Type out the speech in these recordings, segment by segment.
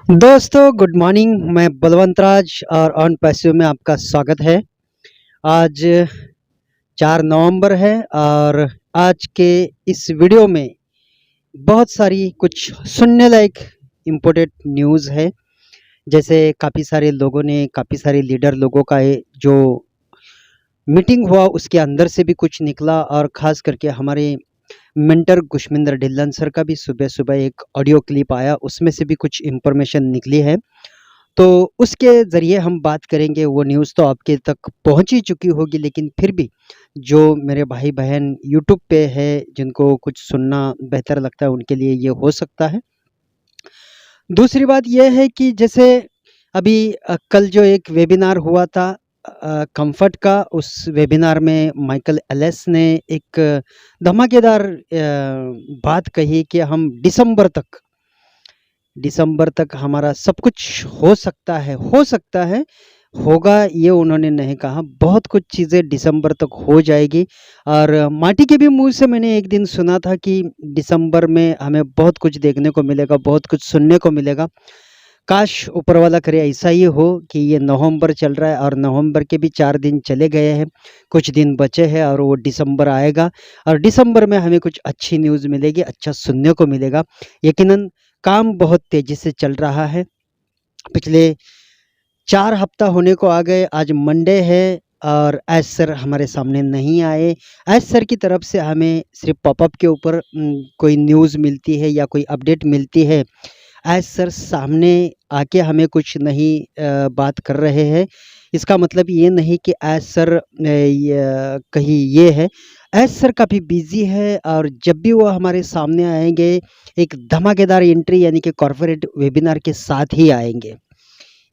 दोस्तों good morning. मैं बलवंत राज और ऑन पैसिव में आपका स्वागत है। आज 4 नवंबर है और आज के इस वीडियो में बहुत सारी कुछ सुनने लायक इम्पोर्टेंट न्यूज़ है। जैसे काफ़ी सारे लोगों ने काफ़ी सारे लीडर लोगों का जो मीटिंग हुआ उसके अंदर से भी कुछ निकला और ख़ास करके हमारे मेंटर गुशमिंदर ढिल्लन सर का भी सुबह सुबह एक ऑडियो क्लिप आया, उसमें से भी कुछ इन्फॉर्मेशन निकली है। तो उसके ज़रिए हम बात करेंगे। वो न्यूज़ तो आपके तक पहुंच ही चुकी होगी, लेकिन फिर भी जो मेरे भाई बहन यूट्यूब पे है जिनको कुछ सुनना बेहतर लगता है उनके लिए ये हो सकता है। दूसरी बात ये है कि जैसे अभी कल जो एक वेबिनार हुआ था कंफर्ट का, उस वेबिनार में माइकल एलेस ने एक धमाकेदार बात कही कि हम दिसंबर तक हमारा सब कुछ हो सकता है, होगा ये उन्होंने नहीं कहा। बहुत कुछ चीज़ें दिसंबर तक हो जाएगी। और माटी के भी मुँह से मैंने एक दिन सुना था कि दिसंबर में हमें बहुत कुछ देखने को मिलेगा, बहुत कुछ सुनने को मिलेगा। काश ऊपर वाला करे ऐसा ही हो कि ये नवंबर चल रहा है और नवंबर के भी 4 दिन चले गए हैं, कुछ दिन बचे हैं और वो दिसंबर आएगा और दिसंबर में हमें कुछ अच्छी न्यूज़ मिलेगी, अच्छा सुनने को मिलेगा। यकीनन काम बहुत तेज़ी से चल रहा है। पिछले 4 हफ्ता होने को आ गए, आज मंडे है और एज सर हमारे सामने नहीं आए। एज सर की तरफ से हमें सिर्फ पॉपअप के ऊपर कोई न्यूज़ मिलती है या कोई अपडेट मिलती है। एज सर सामने आके हमें कुछ नहीं बात कर रहे हैं। इसका मतलब ये नहीं कि एज सर कहीं ये है। एज सर काफ़ी बिजी है और जब भी वो हमारे सामने आएंगे एक धमाकेदार एंट्री यानी कि कॉर्पोरेट वेबिनार के साथ ही आएंगे।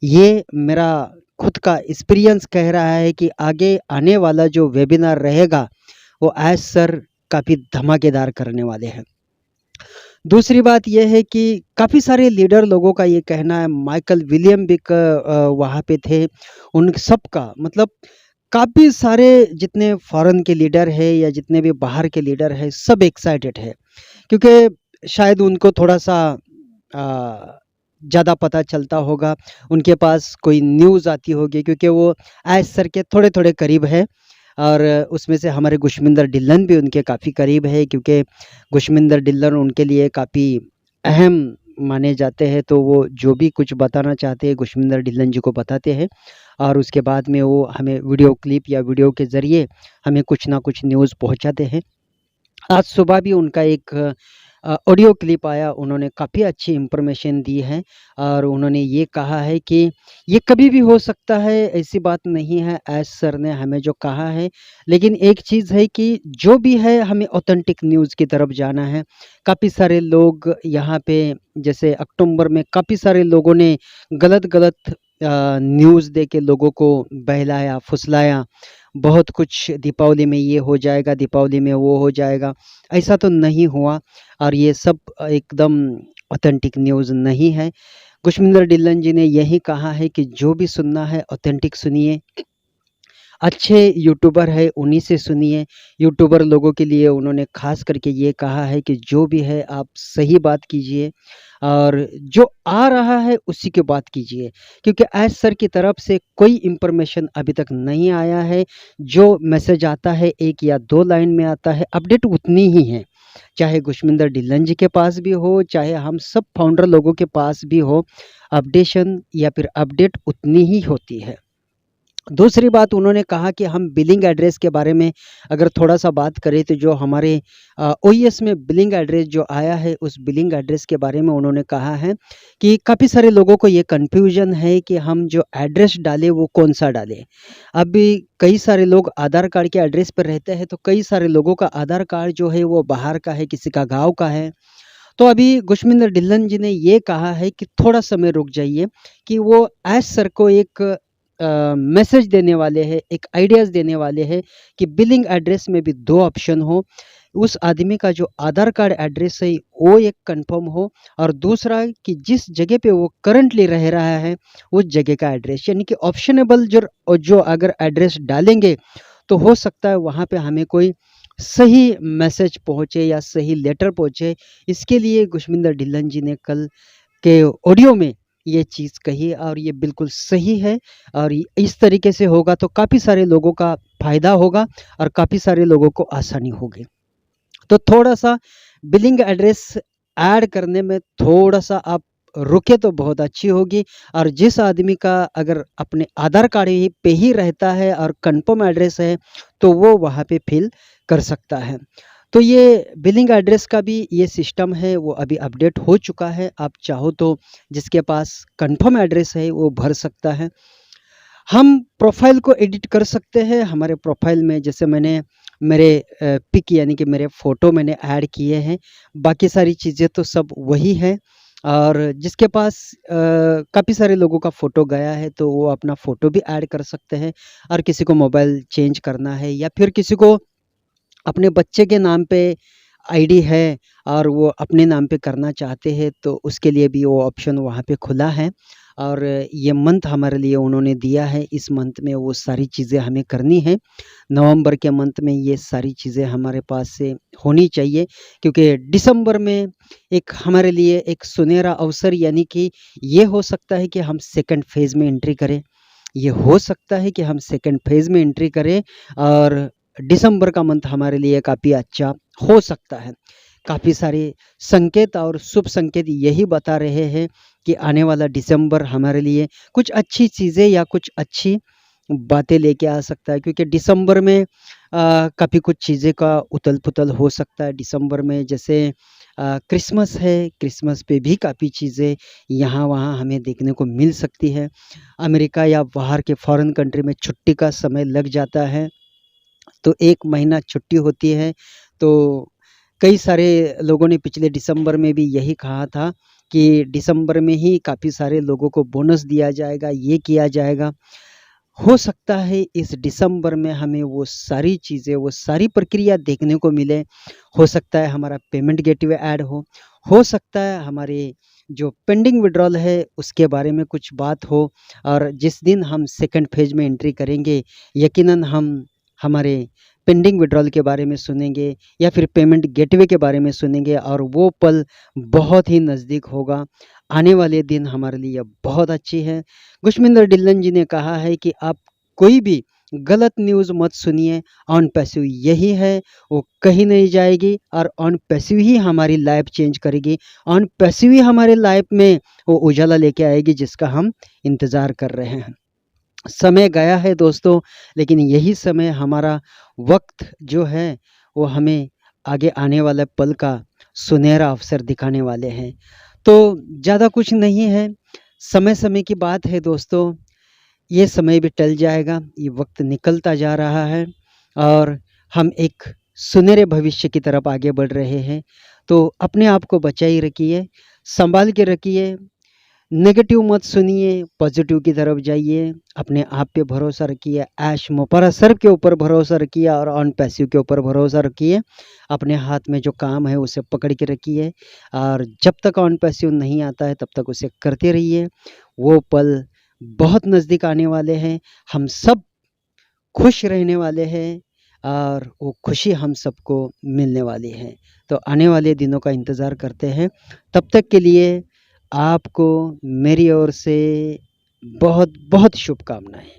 ये मेरा खुद का एक्सपीरियंस कह रहा है कि आगे आने वाला जो वेबिनार रहेगा वो एज सर काफ़ी धमाकेदार करने वाले हैं। दूसरी बात यह है कि काफ़ी सारे लीडर लोगों का ये कहना है, माइकल विलियम भी वहाँ पे थे। उन सबका मतलब काफ़ी सारे जितने फॉरेन के लीडर हैं या जितने भी बाहर के लीडर हैं सब एक्साइटेड है, क्योंकि शायद उनको थोड़ा सा ज़्यादा पता चलता होगा, उनके पास कोई न्यूज़ आती होगी क्योंकि वो एज सर के थोड़े थोड़े करीब है। और उसमें से हमारे गुशमिंदर ढिल्लन भी उनके काफ़ी करीब है, क्योंकि गुशमिंदर ढिल्लन उनके लिए काफ़ी अहम माने जाते हैं। तो वो जो भी कुछ बताना चाहते हैं गुशमिंदर ढिल्लन जी को बताते हैं और उसके बाद में वो हमें वीडियो क्लिप या वीडियो के ज़रिए हमें कुछ ना कुछ न्यूज़ पहुंचाते हैं। आज सुबह भी उनका एक ऑडियो क्लिप आया, उन्होंने काफ़ी अच्छी इन्फॉर्मेशन दी है और उन्होंने ये कहा है कि ये कभी भी हो सकता है, ऐसी बात नहीं है एज सर ने हमें जो कहा है। लेकिन एक चीज़ है कि जो भी है हमें ऑथेंटिक न्यूज़ की तरफ जाना है। काफ़ी सारे लोग यहाँ पे जैसे अक्टूबर में काफ़ी सारे लोगों ने गलत न्यूज़ दे के लोगों को बहलाया फुसलाया। बहुत कुछ दीपावली में ये हो जाएगा, दीपावली में वो हो जाएगा, ऐसा तो नहीं हुआ और ये सब एकदम ऑथेंटिक न्यूज़ नहीं है। कुशमिंदर ढिल्लन जी ने यही कहा है कि जो भी सुनना है ऑथेंटिक सुनिए, अच्छे यूट्यूबर है उन्हीं से सुनिए। यूट्यूबर लोगों के लिए उन्होंने ख़ास करके ये कहा है कि जो भी है आप सही बात कीजिए और जो आ रहा है उसी की बात कीजिए, क्योंकि एज सर की तरफ से कोई इन्फॉर्मेशन अभी तक नहीं आया है। जो मैसेज आता है 1 या 2 लाइन में आता है, अपडेट उतनी ही है। चाहे गुशमिंदर ढिल्लन जी के पास भी हो, चाहे हम सब फाउंडर लोगों के पास भी हो, अपडेशन या फिर अपडेट उतनी ही होती है। दूसरी बात उन्होंने कहा कि हम बिलिंग एड्रेस के बारे में अगर थोड़ा-सा बात करें तो जो हमारे ओईएस में बिलिंग एड्रेस जो आया है, उस बिलिंग एड्रेस के बारे में उन्होंने कहा है कि काफ़ी सारे लोगों को ये कन्फ्यूजन है कि हम जो एड्रेस डालें वो कौन-सा डालें। अभी कई सारे लोग आधार कार्ड के एड्रेस पर रहते हैं, तो कई सारे लोगों का आधार कार्ड जो है वो बाहर का है, किसी का गाँव का है। तो अभी गुशमिंदर ढिल्लन जी ने ये कहा है कि थोड़ा समय रुक जाइए, कि वो एज सर को एक मैसेज देने वाले हैं, एक आइडियाज़ देने वाले हैं कि बिलिंग एड्रेस में भी 2 ऑप्शन हो। उस आदमी का जो आधार कार्ड एड्रेस है वो एक कंफर्म हो और दूसरा कि जिस जगह पे वो करंटली रह रहा है उस जगह का एड्रेस, यानी कि ऑप्शनेबल जो अगर एड्रेस डालेंगे तो हो सकता है वहाँ पे हमें कोई सही मैसेज पहुँचे या सही लेटर पहुँचे। इसके लिए गुशमिंदर ढिल्लन जी ने कल के ऑडियो में ये चीज़ कही और ये बिल्कुल सही है। और इस तरीके से होगा तो काफ़ी सारे लोगों का फ़ायदा होगा और काफ़ी सारे लोगों को आसानी होगी। तो थोड़ा-सा बिलिंग एड्रेस ऐड करने में थोड़ा-सा आप रुके तो बहुत अच्छी होगी। और जिस आदमी का अगर अपने आधार कार्ड ही पे ही रहता है और कन्फर्म एड्रेस है, तो वो वहाँ पे फिल कर सकता है। तो ये बिलिंग एड्रेस का भी ये सिस्टम है, वो अभी अपडेट हो चुका है। आप चाहो तो जिसके पास कन्फर्म एड्रेस है, वो भर सकता है। हम प्रोफ़ाइल को एडिट कर सकते हैं। हमारे प्रोफ़ाइल में जैसे मैंने मेरे पिक यानी कि मेरे फ़ोटो मैंने ऐड किए हैं। बाकी सारी चीज़ें तो सब वही है। और जिसके पास काफ़ी सारे लोगों का फ़ोटो गया है, तो वो अपना फ़ोटो भी ऐड कर सकते हैं। और किसी को मोबाइल चेंज करना है या फिर किसी को अपने बच्चे के नाम पे आईडी है और वो अपने नाम पे करना चाहते हैं, तो उसके लिए भी वो ऑप्शन वहाँ पे खुला है। और ये मंथ हमारे लिए उन्होंने दिया है। इस मंथ में वो सारी चीज़ें हमें करनी है। नवंबर के मंथ में ये सारी चीज़ें हमारे पास से होनी चाहिए, क्योंकि दिसंबर में एक हमारे लिए एक सुनहरा अवसर, यानी कि ये हो सकता है कि हम सेकंड फेज़ में एंट्री करें। ये हो सकता है कि हम सेकंड फेज़ में एंट्री करें और दिसंबर का मंथ हमारे लिए काफ़ी अच्छा हो सकता है। काफ़ी सारे संकेत और शुभ संकेत यही बता रहे हैं कि आने वाला दिसंबर हमारे लिए कुछ अच्छी चीज़ें या कुछ अच्छी बातें लेके आ सकता है, क्योंकि दिसंबर में काफ़ी कुछ चीज़ें का उथल-पुथल हो सकता है। दिसंबर में जैसे क्रिसमस है, क्रिसमस पे भी काफ़ी चीज़ें यहाँ-वहाँ हमें देखने को मिल सकती है। अमेरिका या बाहर के फ़ॉरेन कंट्री में छुट्टी का समय लग जाता है, तो 1 महीना छुट्टी होती है। तो कई सारे लोगों ने पिछले दिसंबर में भी यही कहा था कि दिसंबर में ही काफ़ी सारे लोगों को बोनस दिया जाएगा, ये किया जाएगा। हो सकता है इस दिसंबर में हमें वो सारी चीज़ें, वो सारी प्रक्रिया देखने को मिले। हो सकता है हमारा पेमेंट गेटवे ऐड हो सकता है हमारे जो पेंडिंग विड्रॉल है उसके बारे में कुछ बात हो। और जिस दिन हम सेकंड फेज़ में एंट्री करेंगे, यकीनन हम हमारे पेंडिंग विड्रॉल के बारे में सुनेंगे या फिर पेमेंट गेटवे के बारे में सुनेंगे, और वो पल बहुत ही नज़दीक होगा। आने वाले दिन हमारे लिए बहुत अच्छी है। गुशमिंदर डिल्लन जी ने कहा है कि आप कोई भी गलत न्यूज़ मत सुनिए। ऑन पैसिव यही है, वो कहीं नहीं जाएगी और ऑन पैसिव ही हमारी लाइफ चेंज करेगी। ऑन पैसिव ही हमारे लाइफ में वो उजाला लेके आएगी जिसका हम इंतज़ार कर रहे हैं। समय गया है दोस्तों, लेकिन यही समय हमारा वक्त जो है वो हमें आगे आने वाले पल का सुनहरा अवसर दिखाने वाले हैं। तो ज़्यादा कुछ नहीं है, समय-समय की बात है दोस्तों। ये समय भी टल जाएगा, ये वक्त निकलता जा रहा है और हम एक सुनहरे भविष्य की तरफ आगे बढ़ रहे हैं। तो अपने आप को बचाए रखिए, संभाल के रखिए, नेगेटिव मत सुनिए, पॉजिटिव की तरफ जाइए, अपने आप पे भरोसा रखिए, ऐश मुपरा सर्व के ऊपर भरोसा रखिए और ऑन पैसिव के ऊपर भरोसा रखिए। अपने हाथ में जो काम है उसे पकड़ के रखिए और जब तक ऑन पैसिव नहीं आता है तब तक उसे करते रहिए। वो पल बहुत नज़दीक आने वाले हैं, हम सब खुश रहने वाले हैं और वो खुशी हम सबको मिलने वाली है। तो आने वाले दिनों का इंतज़ार करते हैं। तब तक के लिए आपको मेरी ओर से बहुत बहुत शुभकामनाएँ।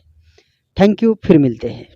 थैंक यू, फिर मिलते हैं।